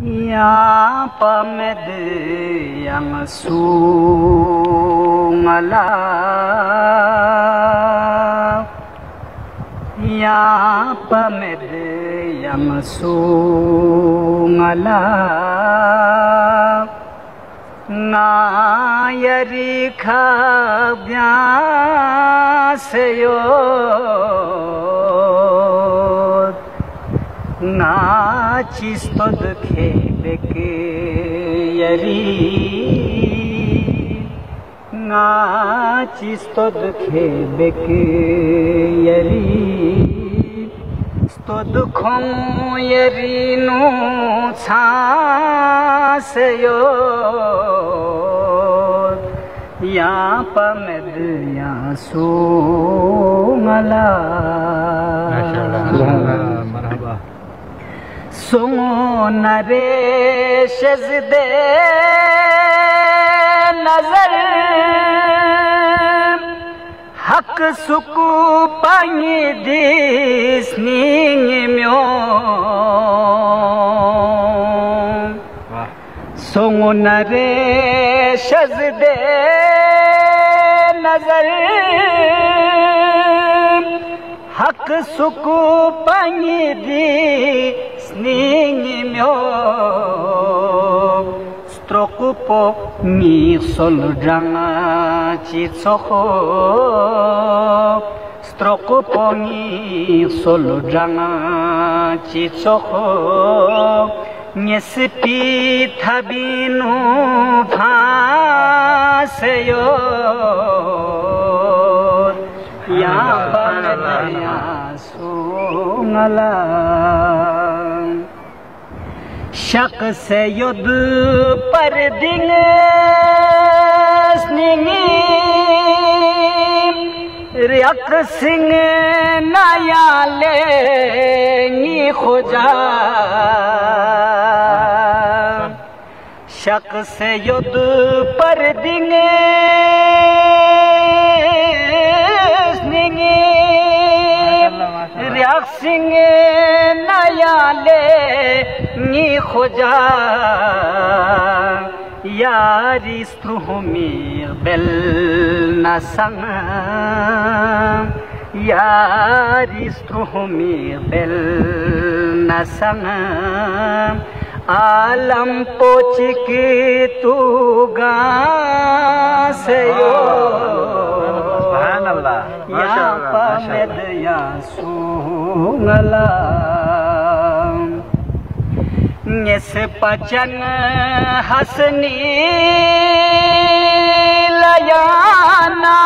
Ya pamed yang sungala, ya pamed yang sungala, ngayari khabyaseyo. Na chistod khebeke yari, na chistod khebeke yari, stod khom yari no chaseyo. Ya pamed ya sungala. सोनरे शज़दे नज़र हक सुकू पाई दिसनी म्यो सोनरे शज़दे नज़र हक सुकू पाई दी Sningi stroku po ni soldrang chitsoko, stroku po ni soldrang chitsoko, nyesepi thabinu phaseyo. Ya panaya sungala. शक से युद्ध पर दिंगस निंगी रियक सिंह नयाले नी खुजा शक से युद्ध पर दिंगस निंगी रियक सिंह नयाले नी खुजा यारी स्त्रुहमी बेल नसंग यारी स्त्रुहमी बेल नसंग आलम पोचिकी तू गासेयो. या पामेद या सुंगला Nyes pacan hasni layana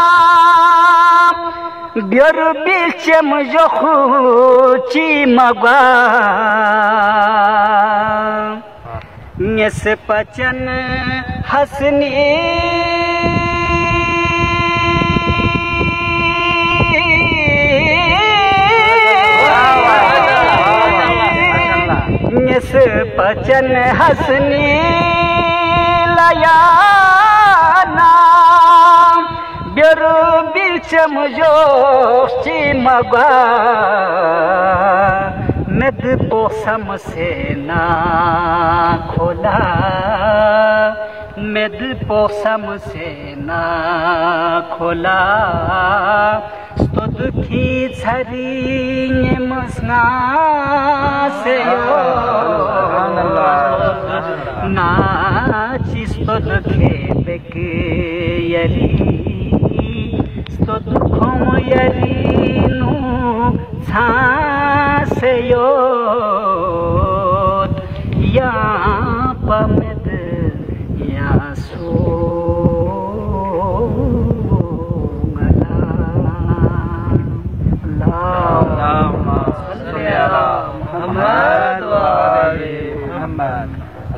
biar bilcem jokhu cimagwa Nyes pacan hasni पचन हसनी लयाना बेरु बिचम जोशी मगा नद पोसम से ना खोला मेद पोसम से ना खोला स्तुत की छरी मसना से ना चिस्तुत खेबेक यरी स्तुत खम यरी नु छासेयो या पमेद या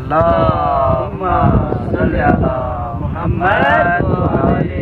Allahumma salli ala Muhammad wa ali